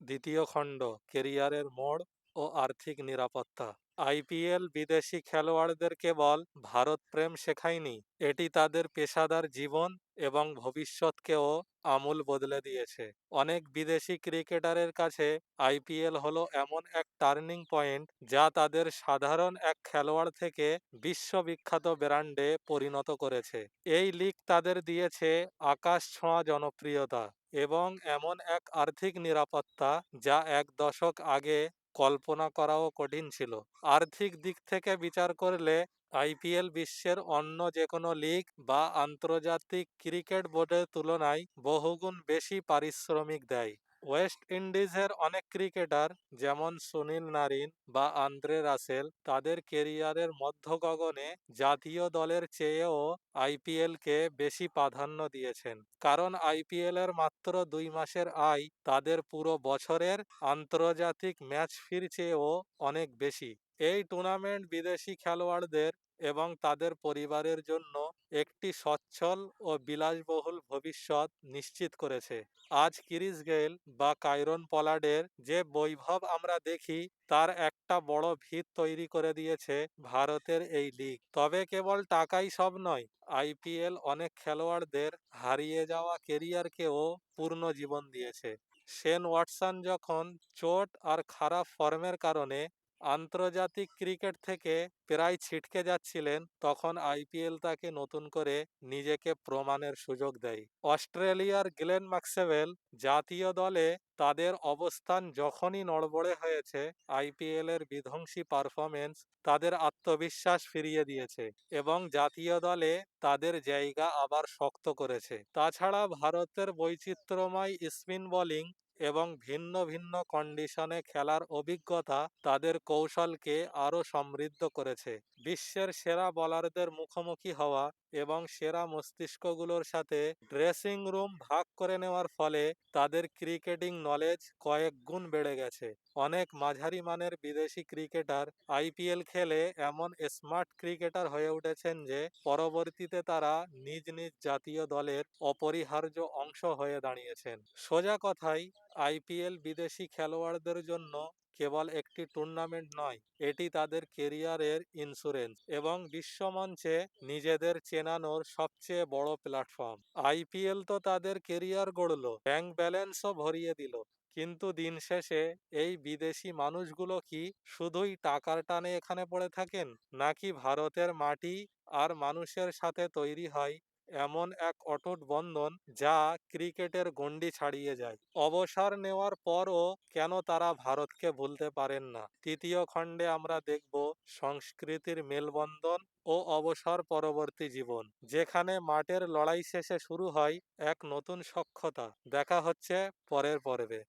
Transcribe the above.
দ্বিতীয় খণ্ড, কেরিয়ারের মোড় ও আর্থিক নিরাপত্তা। আইপিএল বিদেশি খেলোয়াড়দের কেবল ভারত প্রেম শেখায়নি, এটি তাদের পেশাদার জীবন এবং ভবিষ্যৎকেও আমূল বদলে দিয়েছে। অনেক বিদেশি ক্রিকেটারের কাছে আইপিএল হলো এমন এক টার্নিং পয়েন্ট যা তাদের সাধারণ এক খেলোয়াড় থেকে বিশ্ববিখ্যাত ব্র্যান্ডে পরিণত করেছে। এই লিগ তাদের দিয়েছে আকাশ ছোঁয়া জনপ্রিয়তা এবং এমন এক আর্থিক নিরাপত্তা যা এক দশক আগে কল্পনা করাও কঠিন ছিল। আর্থিক দিক থেকে বিচার করলে আইপিএল বিশ্বের অন্য যে কোনো লিগ বা আন্তর্জাতিক ক্রিকেট বোর্ডের তুলনায় বহুগুণ বেশি পারিশ্রমিক দেয়। ওয়েস্ট ইন্ডিজের অনেক ক্রিকেটার যেমন সুনীল নারিন বা আন্দ্রে রাসেল তাদের কেরিয়ারের মধ্য গগনে জাতীয় দলের চেয়েও আইপিএলকে বেশি প্রাধান্য দিয়েছেন, কারণ আইপিএল এর মাত্র 2 মাসের আয় তাদের পুরো বছরের আন্তর্জাতিক ম্যাচ ফির চেয়েও অনেক বেশি। এই টুর্নামেন্ট বিদেশি খেলোয়াড়দের এবং তাদের পরিবারের জন্য একটি সচ্ছল ও বিলাসবহুল ভবিষ্যৎ নিশ্চিত করেছে। আজ ক্রিস গেইল বা কাইরন পলার্ডের যে বৈভব আমরা দেখি, তার একটা বড় ভিত তৈরি করে দিয়েছে ভারতের এই লিগ। তবে কেবল টাকাই সব নয়, আইপিএল অনেক খেলোয়াড়দের হারিয়ে যাওয়া কেরিয়ারকেও পূর্ণ জীবন দিয়েছে। শেন ওয়াটসন যখন চোট আর খারাপ ফর্মের কারণে আন্তর্জাতিক ক্রিকেট থেকে প্রায় ছিটকে যাচ্ছিলেন, তখন আইপিএল তাকে নতুন করে নিজেকে প্রমাণের সুযোগ দেয়। অস্ট্রেলিয়ার গ্লেন ম্যাক্সওয়েল জাতীয় দলে তাদের অবস্থান যখনই নড়বড়ে হয়েছে, আইপিএল এর বিধ্বংসী পারফরমেন্স তাদের আত্মবিশ্বাস ফিরিয়ে দিয়েছে এবং জাতীয় দলে তাদের জায়গা আবার শক্ত করেছে। তাছাড়া ভারতের বৈচিত্র্যময় স্পিন বোলিং এবং ভিন্ন ভিন্ন কন্ডিশনে খেলার অভিজ্ঞতা তাদের কৌশলকে আরও সমৃদ্ধ করেছে। বিশ্বের সেরা বোলারদের মুখোমুখি হওয়া এবং সেরা মস্তিষ্কগুলোর সাথে ড্রেসিং রুম ভাগ করে নেওয়ার ফলে তাদের ক্রিকেটিং নলেজ কয়েক গুণ বেড়ে গেছে। অনেক মাঝারি মানের বিদেশি ক্রিকেটার আইপিএল খেলে এমন স্মার্ট ক্রিকেটার হয়ে উঠেছেন যে পরবর্তীতে তারা নিজ নিজ জাতীয় দলের অপরিহার্য অংশ হয়ে দাঁড়িয়েছেন। সোজা কথায়, আইপিএল বিদেশি খেলোয়াড়দের জন্য কেবল একটি টুর্নামেন্ট নয়, এটি তাদের কেরিয়ারের ইন্স্যুরেন্স এবং বিশ্বমঞ্চে নিজেদের চেনানোর সবচেয়ে বড় প্ল্যাটফর্ম। আইপিএল তো তাদের কেরিয়ার গড়ল, ব্যাংক ব্যালেন্সও ভরিয়ে দিল, কিন্তু দিন শেষে এই বিদেশি মানুষগুলো কি শুধুই টাকার টানে এখানে পড়ে থাকেন, নাকি ভারতের মাটি আর মানুষের সাথে তৈরি হয় এমন এক অটুট বন্ধন যা ক্রিকেটের গণ্ডি ছাড়িয়ে যায়? অবসর নেওয়ার পরও কেন তারা ভারতকে ভুলতে পারেন না? তৃতীয় খণ্ডে আমরা দেখব সংস্কৃতির মেলবন্ধন ও অবসর পরবর্তী জীবন, যেখানে মাঠের লড়াই শেষে শুরু হয় এক নতুন সখ্যতা। দেখা হচ্ছে পরের পর্বে।